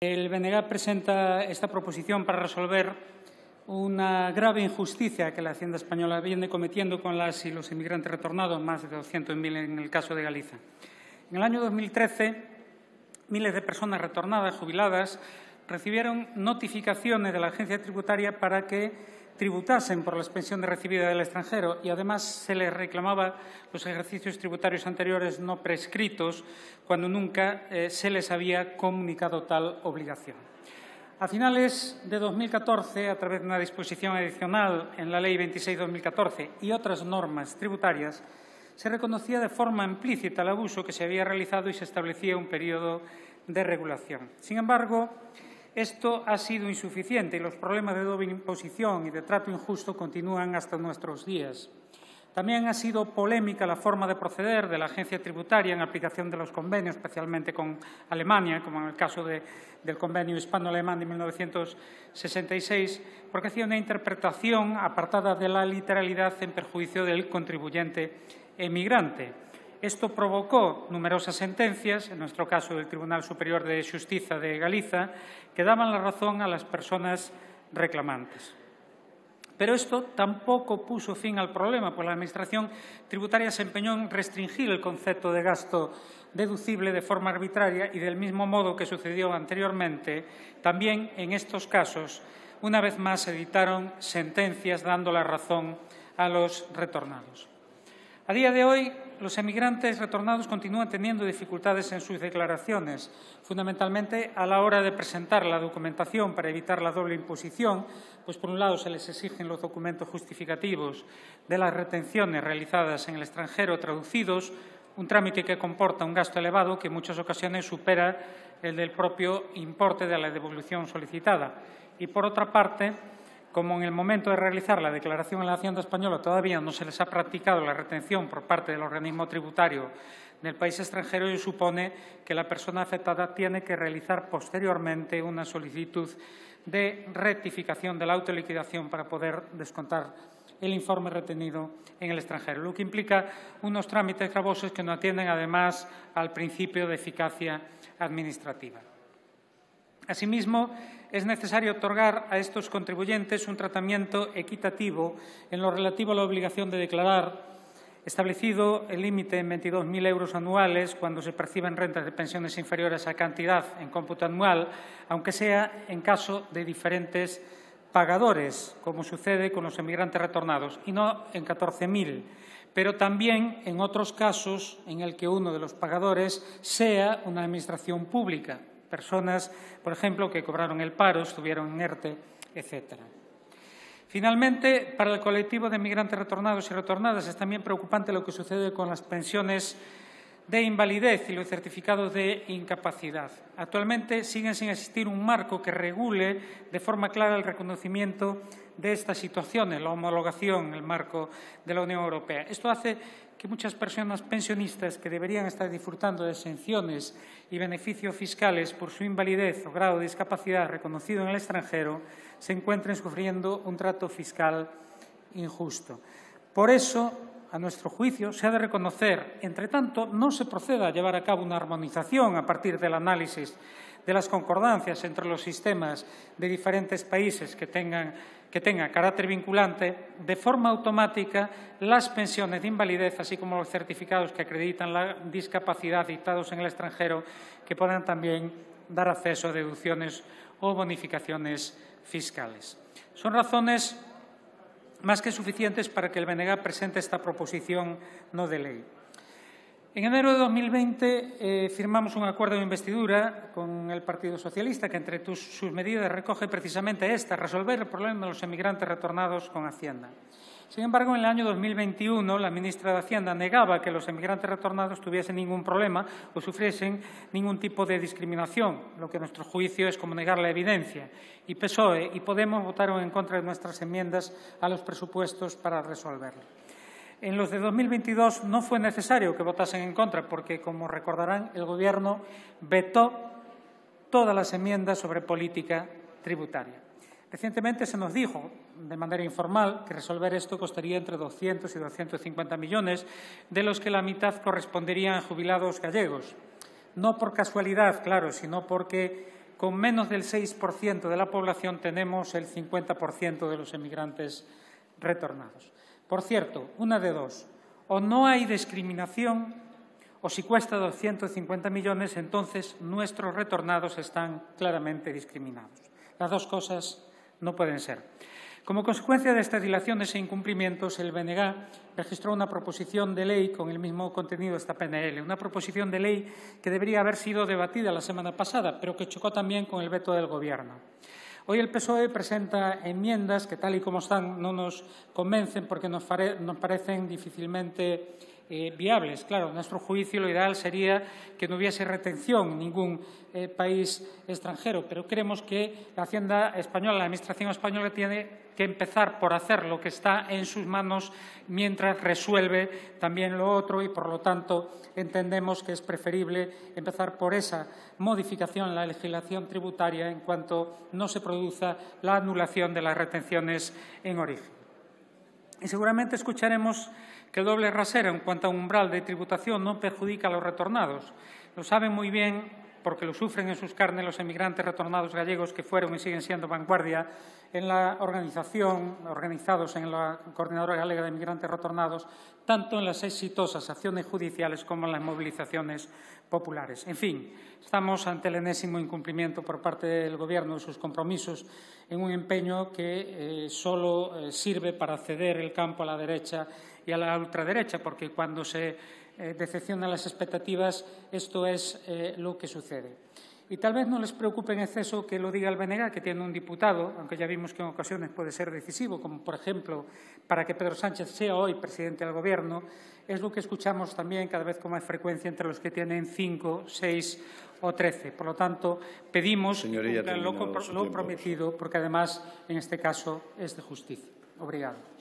El BNG presenta esta proposición para resolver una grave injusticia que la Hacienda española viene cometiendo con las y los inmigrantes retornados, más de 200.000 en el caso de Galicia. En el año 2013, miles de personas retornadas, jubiladas, recibieron notificaciones de la agencia tributaria para que tributasen por las pensiones recibidas del extranjero y, además, se les reclamaba los ejercicios tributarios anteriores no prescritos cuando nunca se les había comunicado tal obligación. A finales de 2014, a través de una disposición adicional en la Ley 26/2014 y otras normas tributarias, se reconocía de forma implícita el abuso que se había realizado y se establecía un periodo de regulación. Sin embargo, esto ha sido insuficiente y los problemas de doble imposición y de trato injusto continúan hasta nuestros días. También ha sido polémica la forma de proceder de la agencia tributaria en aplicación de los convenios, especialmente con Alemania, como en el caso del convenio hispano-alemán de 1966, porque hacía una interpretación apartada de la literalidad en perjuicio del contribuyente emigrante. Esto provocó numerosas sentencias, en nuestro caso del Tribunal Superior de Xustiza de Galiza, que daban la razón a las personas reclamantes. Pero esto tampoco puso fin al problema, pues la Administración tributaria se empeñó en restringir el concepto de gasto deducible de forma arbitraria y, del mismo modo que sucedió anteriormente, también en estos casos, una vez más, se dictaron sentencias dando la razón a los retornados. A día de hoy, los emigrantes retornados continúan teniendo dificultades en sus declaraciones, fundamentalmente a la hora de presentar la documentación para evitar la doble imposición, pues por un lado se les exigen los documentos justificativos de las retenciones realizadas en el extranjero traducidos, un trámite que comporta un gasto elevado que en muchas ocasiones supera el del propio importe de la devolución solicitada. Y por otra parte, como en el momento de realizar la declaración en la Hacienda española todavía no se les ha practicado la retención por parte del organismo tributario del país extranjero, ello supone que la persona afectada tiene que realizar posteriormente una solicitud de rectificación de la autoliquidación para poder descontar el informe retenido en el extranjero, lo que implica unos trámites gravosos que no atienden, además, al principio de eficacia administrativa. Asimismo, es necesario otorgar a estos contribuyentes un tratamiento equitativo en lo relativo a la obligación de declarar, establecido el límite en 22.000 euros anuales cuando se perciben rentas de pensiones inferiores a cantidad en cómputo anual, aunque sea en caso de diferentes pagadores, como sucede con los emigrantes retornados, y no en 14.000, pero también en otros casos en el que uno de los pagadores sea una administración pública. Personas, por ejemplo, que cobraron el paro, estuvieron en ERTE, etc. Finalmente, para el colectivo de emigrantes retornados y retornadas es también preocupante lo que sucede con las pensiones de invalidez y los certificados de incapacidad. Actualmente siguen sin existir un marco que regule de forma clara el reconocimiento de estas situaciones, la homologación en el marco de la Unión Europea. Esto hace que muchas personas pensionistas que deberían estar disfrutando de exenciones y beneficios fiscales por su invalidez o grado de discapacidad reconocido en el extranjero se encuentren sufriendo un trato fiscal injusto. Por eso, a nuestro juicio, se ha de reconocer, entre tanto, no se proceda a llevar a cabo una armonización a partir del análisis de las concordancias entre los sistemas de diferentes países que tengan carácter vinculante, de forma automática las pensiones de invalidez, así como los certificados que acreditan la discapacidad dictados en el extranjero, que puedan también dar acceso a deducciones o bonificaciones fiscales. Son razones más que suficientes para que el BNG presente esta proposición no de ley. En enero de 2020 firmamos un acuerdo de investidura con el Partido Socialista que, entre sus medidas, recoge precisamente resolver el problema de los emigrantes retornados con Hacienda. Sin embargo, en el año 2021, la ministra de Hacienda negaba que los emigrantes retornados tuviesen ningún problema o sufriesen ningún tipo de discriminación, lo que a nuestro juicio es como negar la evidencia. Y PSOE y Podemos votaron en contra de nuestras enmiendas a los presupuestos para resolverlo. En los de 2022 no fue necesario que votasen en contra porque, como recordarán, el Gobierno vetó todas las enmiendas sobre política tributaria. Recientemente se nos dijo, de manera informal, que resolver esto costaría entre 200 y 250 millones, de los que la mitad corresponderían a jubilados gallegos. No por casualidad, claro, sino porque con menos del 6% de la población tenemos el 50% de los emigrantes retornados. Por cierto, una de dos, o no hay discriminación o si cuesta 250 millones, entonces nuestros retornados están claramente discriminados. Las dos cosas no pueden ser. Como consecuencia de estas dilaciones e incumplimientos, el BNG registró una proposición de ley con el mismo contenido de esta PNL, una proposición de ley que debería haber sido debatida la semana pasada, pero que chocó también con el veto del Gobierno. Hoy el PSOE presenta enmiendas que, tal y como están, no nos convencen porque nos parecen difícilmente viables. Claro, a nuestro juicio lo ideal sería que no hubiese retención en ningún país extranjero, pero creemos que la Hacienda española, la Administración española, tiene que empezar por hacer lo que está en sus manos mientras resuelve también lo otro y, por lo tanto, entendemos que es preferible empezar por esa modificación en la legislación tributaria en cuanto no se produzca la anulación de las retenciones en origen. Y seguramente escucharemos que el doble rasero en cuanto a umbral de tributación no perjudica a los retornados. Lo saben muy bien porque lo sufren en sus carnes los emigrantes retornados gallegos que fueron y siguen siendo vanguardia en la organizados en la Coordinadora Galega de Emigrantes Retornados, tanto en las exitosas acciones judiciales como en las movilizaciones populares. En fin, estamos ante el enésimo incumplimiento por parte del Gobierno de sus compromisos en un empeño que solo sirve para ceder el campo a la derecha y a la ultraderecha, porque cuando se decepcionan las expectativas, esto es lo que sucede. Y tal vez no les preocupe en exceso que lo diga el BNG, que tiene un diputado, aunque ya vimos que en ocasiones puede ser decisivo, como por ejemplo para que Pedro Sánchez sea hoy presidente del Gobierno, es lo que escuchamos también cada vez con más frecuencia entre los que tienen 5, 6 o 13. Por lo tanto, pedimos que cumplan lo prometido, porque además, en este caso, es de justicia. Obrigado.